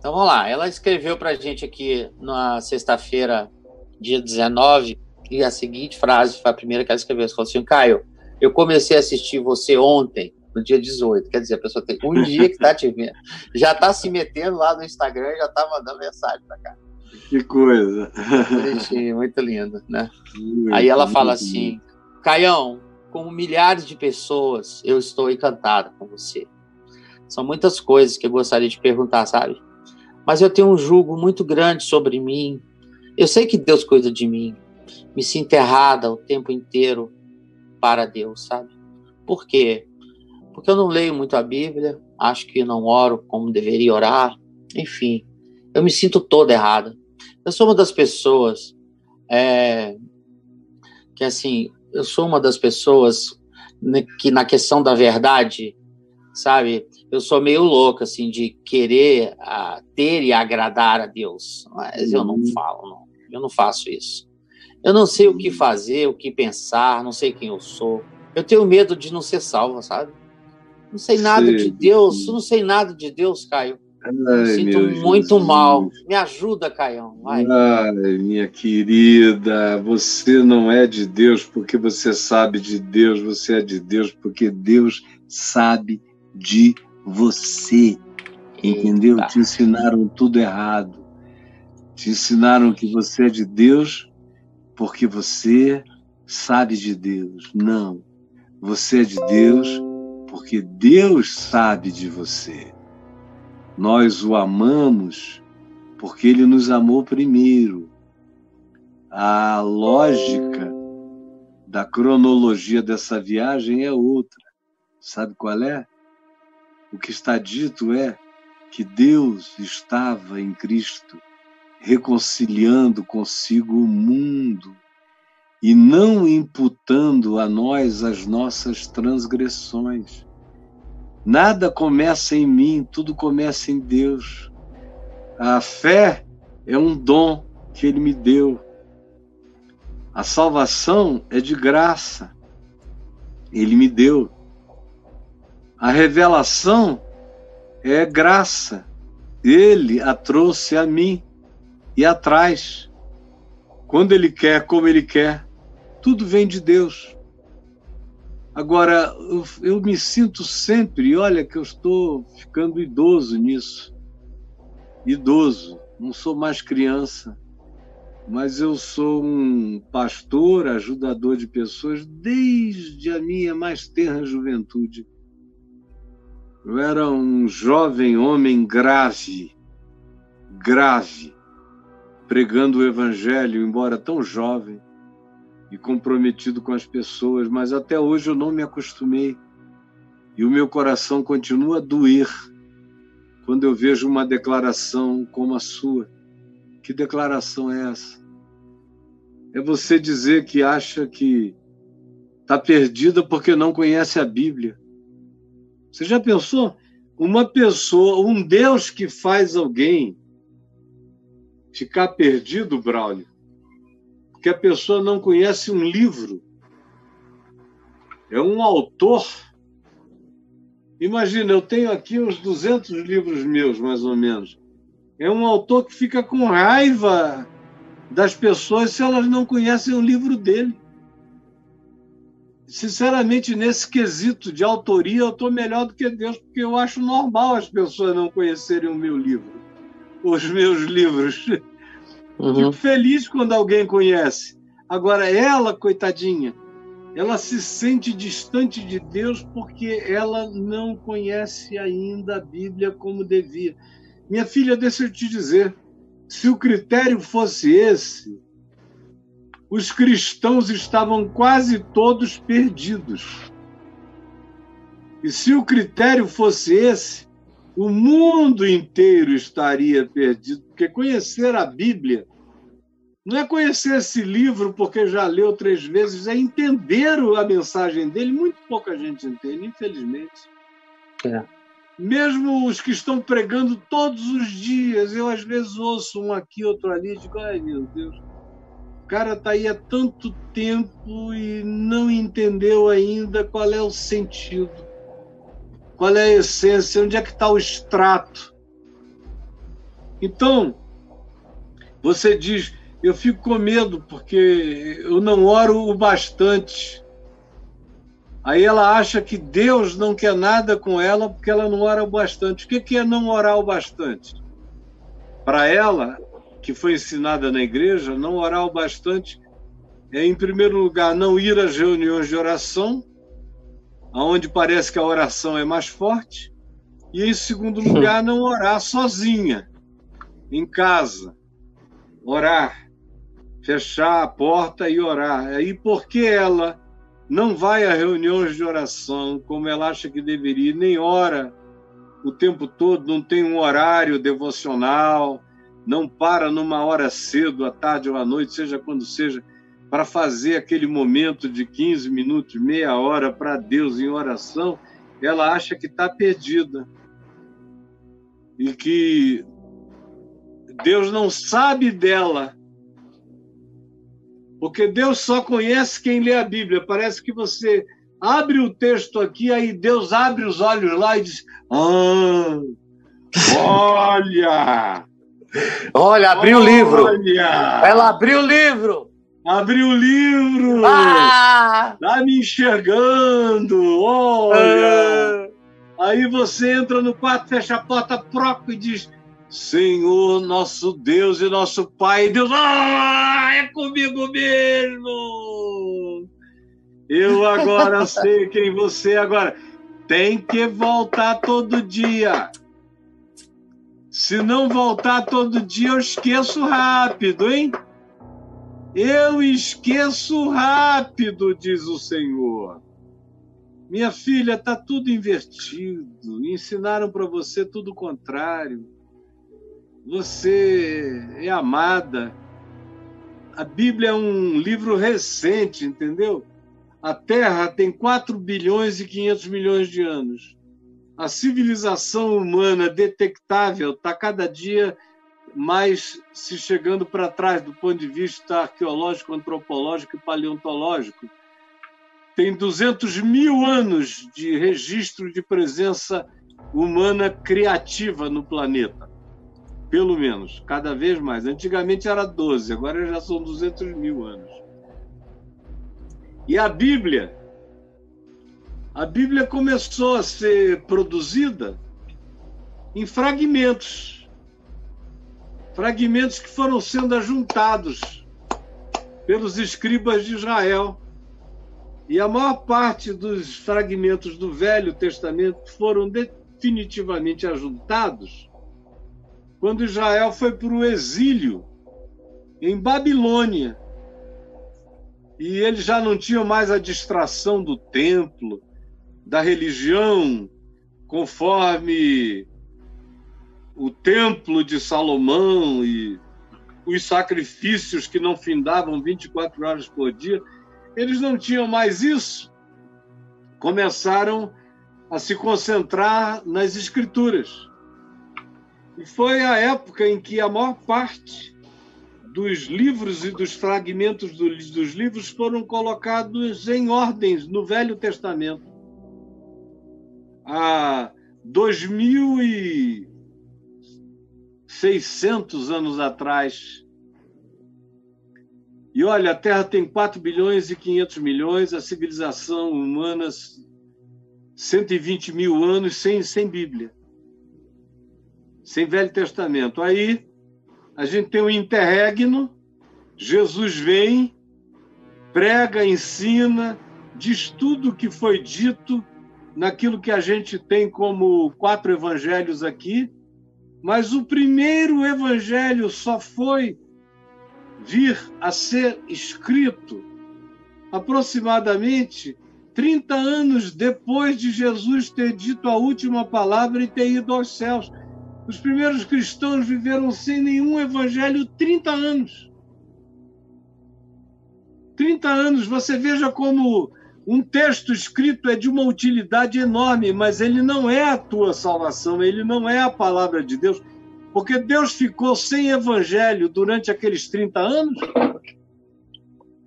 Então vamos lá. Ela escreveu para a gente aqui na sexta-feira, dia 19, e a seguinte frase foi a primeira que ela escreveu. Ela falou assim: Caio, eu comecei a assistir você ontem, no dia 18. Quer dizer, a pessoa tem um dia que está te vendo. Já está se metendo lá no Instagram, já está mandando mensagem para cá. Que coisa. Bonitinho, muito lindo, né? Aí ela fala assim: Caião, como milhares de pessoas, eu estou encantada com você. São muitas coisas que eu gostaria de perguntar, sabe? Mas eu tenho um julgo muito grande sobre mim. Eu sei que Deus cuida de mim. Me sinto errada o tempo inteiro para Deus, sabe? Por quê? Porque eu não leio muito a Bíblia, acho que não oro como deveria orar. Enfim, eu me sinto toda errada. Eu sou uma das pessoas que, assim, eu sou uma das pessoas que na questão da verdade, sabe, eu sou meio louca, assim, de querer ter e agradar a Deus, mas eu não falo, não. Eu não faço isso. Eu não sei o que fazer, o que pensar, não sei quem eu sou. Eu tenho medo de não ser salva, sabe? Não sei nada de Deus, não sei nada de Deus, Caio. Me sinto muito mal. Me ajuda, Caião. Vai. Ai, minha querida, você não é de Deus porque você sabe de Deus, você é de Deus porque Deus sabe de você. Entendeu? Eita. Te ensinaram tudo errado. Te ensinaram que você é de Deus porque você sabe de Deus. Não. Você é de Deus porque Deus sabe de você. Nós o amamos porque ele nos amou primeiro. A lógica da cronologia dessa viagem é outra. Sabe qual é? O que está dito é que Deus estava em Cristo reconciliando consigo o mundo e não imputando a nós as nossas transgressões. Nada começa em mim, tudo começa em Deus. A fé é um dom que Ele me deu. A salvação é de graça. Ele me deu. A revelação é graça. Ele a trouxe a mim e atrás. Quando Ele quer, como Ele quer. Tudo vem de Deus. Agora, eu me sinto sempre, olha que eu estou ficando idoso nisso. Idoso, não sou mais criança, mas eu sou um pastor, ajudador de pessoas desde a minha mais tenra juventude. Eu era um jovem homem grave, pregando o evangelho, embora tão jovem e comprometido com as pessoas, mas até hoje eu não me acostumei. E o meu coração continua a doer quando eu vejo uma declaração como a sua. Que declaração é essa? É você dizer que acha que está perdida porque não conhece a Bíblia. Você já pensou? Uma pessoa, um Deus que faz alguém ficar perdido, Braulio, porque a pessoa não conhece um livro. É um autor. Imagina, eu tenho aqui uns 200 livros meus, mais ou menos. É um autor que fica com raiva das pessoas se elas não conhecem o livro dele. Sinceramente, nesse quesito de autoria, eu estou melhor do que Deus, porque eu acho normal as pessoas não conhecerem o meu livro, os meus livros. Fico feliz quando alguém conhece. Agora, ela, coitadinha, ela se sente distante de Deus porque ela não conhece ainda a Bíblia como devia. Minha filha, deixa eu te dizer, se o critério fosse esse, os cristãos estavam quase todos perdidos. E se o critério fosse esse, o mundo inteiro estaria perdido, porque conhecer a Bíblia não é conhecer esse livro porque já leu 3 vezes, é entender a mensagem dele. Muito pouca gente entende, infelizmente. Mesmo os que estão pregando todos os dias, eu às vezes ouço um aqui, outro ali, e digo, ai meu Deus, o cara está aí há tanto tempo e não entendeu ainda qual é o sentido, qual é a essência, onde é que está o extrato. Então, você diz, eu fico com medo porque eu não oro o bastante. Aí ela acha que Deus não quer nada com ela porque ela não ora o bastante. O que é não orar o bastante? Para ela, que foi ensinada na igreja, não orar o bastante é, em primeiro lugar, não ir às reuniões de oração, onde parece que a oração é mais forte, e, em segundo lugar, não orar sozinha, em casa. Orar, fechar a porta e orar. Aí, porque ela não vai a reuniões de oração como ela acha que deveria, nem ora o tempo todo, não tem um horário devocional, não para numa hora cedo, à tarde ou à noite, seja quando seja, para fazer aquele momento de 15 minutos, meia hora para Deus em oração, ela acha que está perdida. E que Deus não sabe dela. Porque Deus só conhece quem lê a Bíblia. Parece que você abre o texto aqui, aí Deus abre os olhos lá e diz: olha! Olha, abriu o livro. Ela abriu o livro. Abriu o livro. Tá me enxergando. Olha. Aí você entra no quarto, fecha a porta, proca e diz: Senhor, nosso Deus e nosso Pai. Deus, é comigo mesmo. Eu agora sei quem você é. Agora tem que voltar todo dia. Se não voltar todo dia, eu esqueço rápido, hein? Eu esqueço rápido, diz o Senhor. Minha filha, está tudo invertido. Ensinaram para você tudo o contrário. Você é amada. A Bíblia é um livro recente, entendeu? A Terra tem 4 bilhões e 500 milhões de anos. A civilização humana detectável está cada dia mais se chegando para trás do ponto de vista arqueológico, antropológico e paleontológico. Tem 200 mil anos de registro de presença humana criativa no planeta. Pelo menos, cada vez mais. Antigamente era 12, agora já são 200 mil anos. E a Bíblia começou a ser produzida em fragmentos. Fragmentos que foram sendo ajuntados pelos escribas de Israel. E a maior parte dos fragmentos do Velho Testamento foram definitivamente ajuntados quando Israel foi para o exílio em Babilônia. E eles já não tinham mais a distração do templo, da religião, conforme o templo de Salomão e os sacrifícios que não findavam 24 horas por dia. Eles não tinham mais isso. Começaram a se concentrar nas escrituras. E foi a época em que a maior parte dos livros e dos fragmentos dos livros foram colocados em ordens no Velho Testamento. Há 2.600 anos atrás. E olha, a Terra tem 4 bilhões e 500 milhões, a civilização humana 120 mil anos sem Bíblia, sem Velho Testamento. Aí a gente tem um interregno, Jesus vem, prega, ensina, diz tudo o que foi dito naquilo que a gente tem como 4 evangelhos aqui, mas o primeiro evangelho só foi vir a ser escrito aproximadamente 30 anos depois de Jesus ter dito a última palavra e ter ido aos céus. Os primeiros cristãos viveram sem nenhum evangelho 30 anos. 30 anos, você veja como um texto escrito é de uma utilidade enorme, mas ele não é a tua salvação, ele não é a palavra de Deus. Porque Deus ficou sem evangelho durante aqueles 30 anos?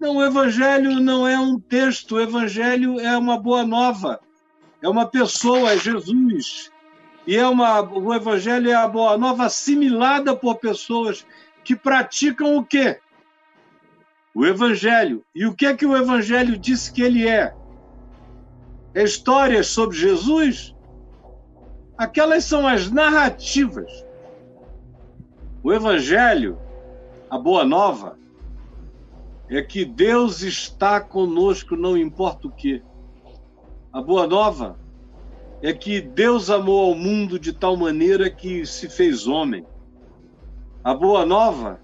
Não, o evangelho não é um texto, o evangelho é uma boa nova, é uma pessoa, é Jesus. E o Evangelho é a boa nova assimilada por pessoas que praticam o quê? O Evangelho. E o que é que o Evangelho disse que ele é? É histórias sobre Jesus? Aquelas são as narrativas. O Evangelho, a boa nova, é que Deus está conosco, não importa o quê. A boa nova é que Deus amou ao mundo de tal maneira que se fez homem. A boa nova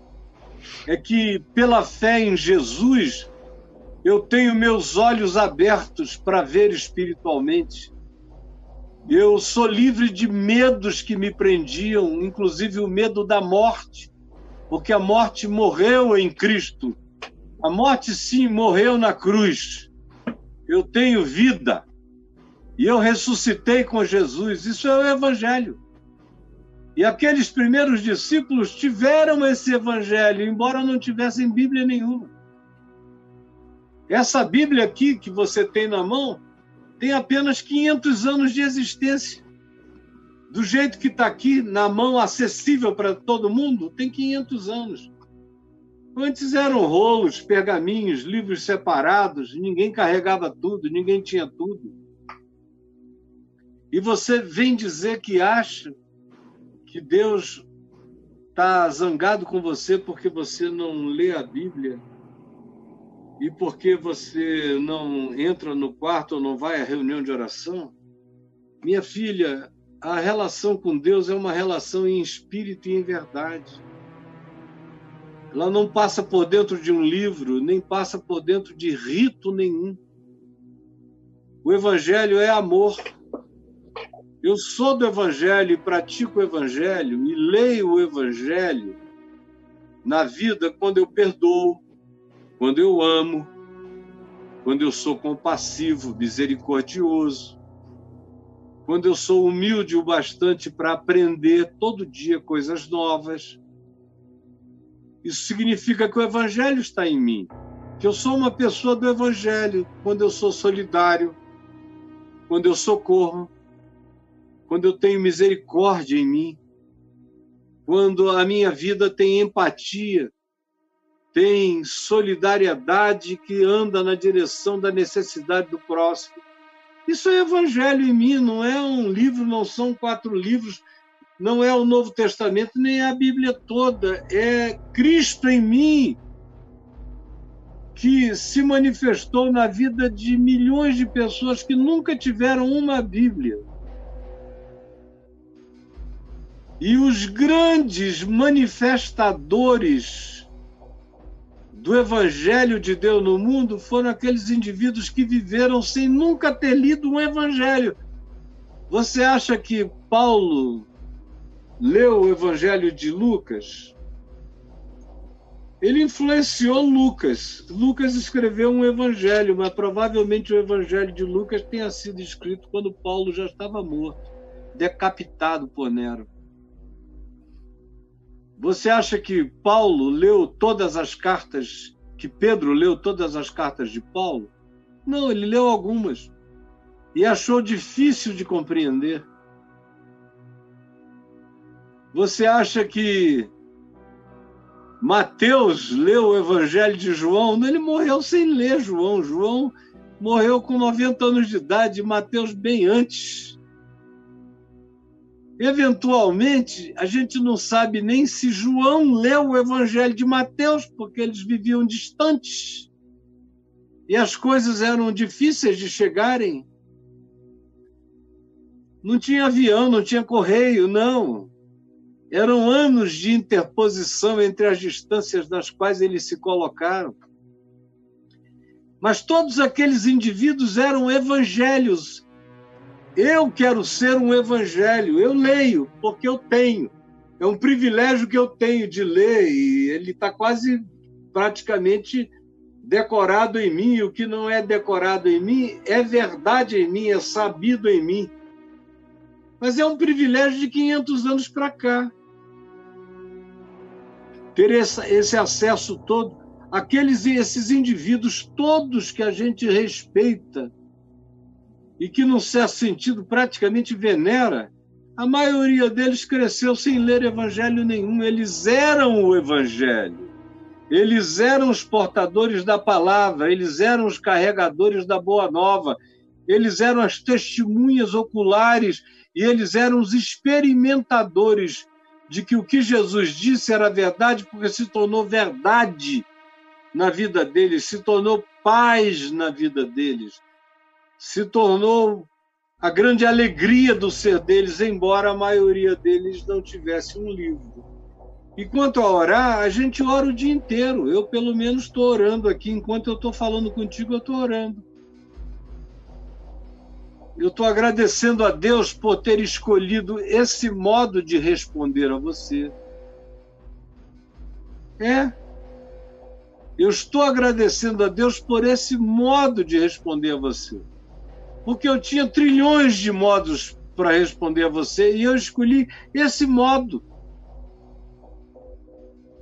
é que, pela fé em Jesus, eu tenho meus olhos abertos para ver espiritualmente. Eu sou livre de medos que me prendiam, inclusive o medo da morte, porque a morte morreu em Cristo. A morte, sim, morreu na cruz. Eu tenho vida. E eu ressuscitei com Jesus. Isso é o Evangelho. E aqueles primeiros discípulos tiveram esse Evangelho, embora não tivessem Bíblia nenhuma. Essa Bíblia aqui que você tem na mão tem apenas 500 anos de existência. Do jeito que está aqui, na mão, acessível para todo mundo, tem 500 anos. Antes eram rolos, pergaminhos, livros separados, ninguém carregava tudo, ninguém tinha tudo. E você vem dizer que acha que Deus está zangado com você porque você não lê a Bíblia e porque você não entra no quarto ou não vai à reunião de oração? Minha filha, a relação com Deus é uma relação em espírito e em verdade. Ela não passa por dentro de um livro, nem passa por dentro de rito nenhum. O Evangelho é amor. Eu sou do Evangelho e pratico o Evangelho e leio o Evangelho na vida quando eu perdoo, quando eu amo, quando eu sou compassivo, misericordioso, quando eu sou humilde o bastante para aprender todo dia coisas novas. Isso significa que o Evangelho está em mim, que eu sou uma pessoa do Evangelho, quando eu sou solidário, quando eu socorro, quando eu tenho misericórdia em mim, quando a minha vida tem empatia, tem solidariedade que anda na direção da necessidade do próximo. Isso é Evangelho em mim, não é um livro, não são 4 livros, não é o Novo Testamento, nem a Bíblia toda. É Cristo em mim que se manifestou na vida de milhões de pessoas que nunca tiveram uma Bíblia. E os grandes manifestadores do Evangelho de Deus no mundo foram aqueles indivíduos que viveram sem nunca ter lido um Evangelho. Você acha que Paulo leu o Evangelho de Lucas? Ele influenciou Lucas. Lucas escreveu um Evangelho, mas provavelmente o Evangelho de Lucas tenha sido escrito quando Paulo já estava morto, decapitado por Nero. Você acha que Paulo leu todas as cartas, que Pedro leu todas as cartas de Paulo? Não, ele leu algumas e achou difícil de compreender. Você acha que Mateus leu o Evangelho de João? Não, ele morreu sem ler João. João morreu com 90 anos de idade, Mateus bem antes. Eventualmente, a gente não sabe nem se João leu o Evangelho de Mateus, porque eles viviam distantes e as coisas eram difíceis de chegarem. Não tinha avião, não tinha correio, não. Eram anos de interposição entre as distâncias nas quais eles se colocaram. Mas todos aqueles indivíduos eram evangelhos. Eu quero ser um evangelho, eu leio, porque eu tenho. É um privilégio que eu tenho de ler, e ele está quase praticamente decorado em mim. E o que não é decorado em mim é verdade em mim, é sabido em mim. Mas é um privilégio de 500 anos para cá. Ter esse acesso todo, esses indivíduos todos que a gente respeita, e que, num certo sentido, praticamente venera, A maioria deles cresceu sem ler evangelho nenhum. Eles eram o evangelho. Eles eram os portadores da palavra. Eles eram os carregadores da boa nova. Eles eram as testemunhas oculares e eles eram os experimentadores de que o que Jesus disse era verdade, porque se tornou verdade na vida deles, se tornou paz na vida deles, se tornou a grande alegria do ser deles, embora a maioria deles não tivesse um livro. E quanto a orar, a gente ora o dia inteiro. Eu, pelo menos, estou orando aqui. Enquanto eu estou falando contigo, eu estou orando. Eu estou agradecendo a Deus por ter escolhido esse modo de responder a você. Eu estou agradecendo a Deus por esse modo de responder a você. Porque eu tinha trilhões de modos para responder a você e eu escolhi esse modo.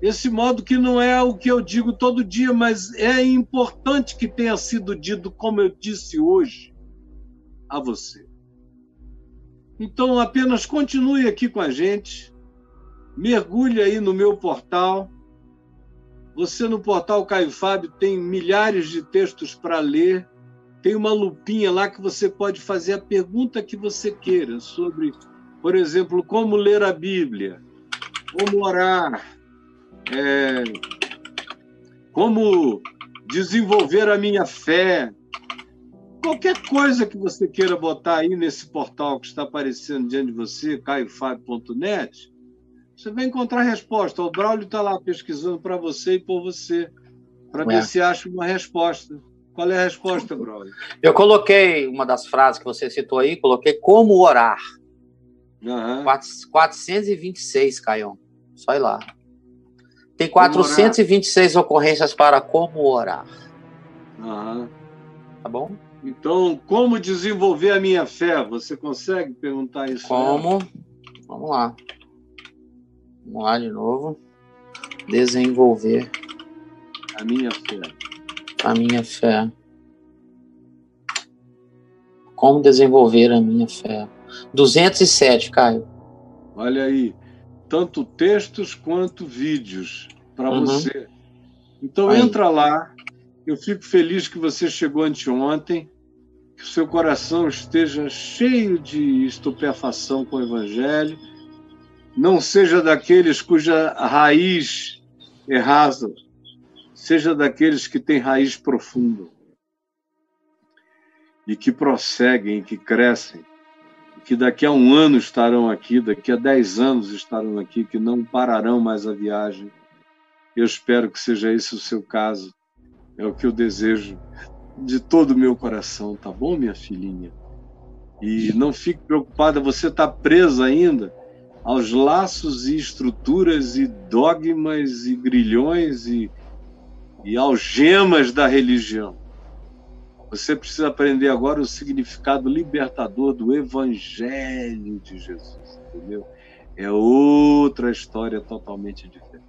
Esse modo que não é o que eu digo todo dia, mas é importante que tenha sido dito como eu disse hoje a você. Então, apenas continue aqui com a gente, mergulhe aí no meu portal. Você no portal Caio Fábio tem milhares de textos para ler, tem uma lupinha lá que você pode fazer a pergunta que você queira sobre, por exemplo, como ler a Bíblia, como orar, como desenvolver a minha fé. Qualquer coisa que você queira botar aí nesse portal que está aparecendo diante de você, caiofabio.net, você vai encontrar resposta. O Braulio está lá pesquisando para você e por você, para ver se acha uma resposta. Qual é a resposta, Braulio? Eu coloquei uma das frases que você citou aí, coloquei como orar. 426, Caião. Só ir lá. Tem 426 ocorrências para como orar. Tá bom? Então, como desenvolver a minha fé? Você consegue perguntar isso? Como? Vamos lá. Vamos lá de novo. Desenvolver a minha fé. A minha fé. Como desenvolver a minha fé? 207, Caio. Olha aí. Tanto textos quanto vídeos para você. Então, entra lá. Eu fico feliz que você chegou anteontem, que o seu coração esteja cheio de estupefação com o Evangelho, não seja daqueles cuja raiz é rasa, seja daqueles que têm raiz profunda e que prosseguem, que crescem, que daqui a 1 ano estarão aqui, daqui a 10 anos estarão aqui, que não pararão mais a viagem. Eu espero que seja esse o seu caso. É o que eu desejo de todo o meu coração, tá bom, minha filhinha? E não fique preocupada, você está presa ainda aos laços e estruturas e dogmas e grilhões e algemas da religião. Você precisa aprender agora o significado libertador do Evangelho de Jesus, entendeu? É outra história totalmente diferente.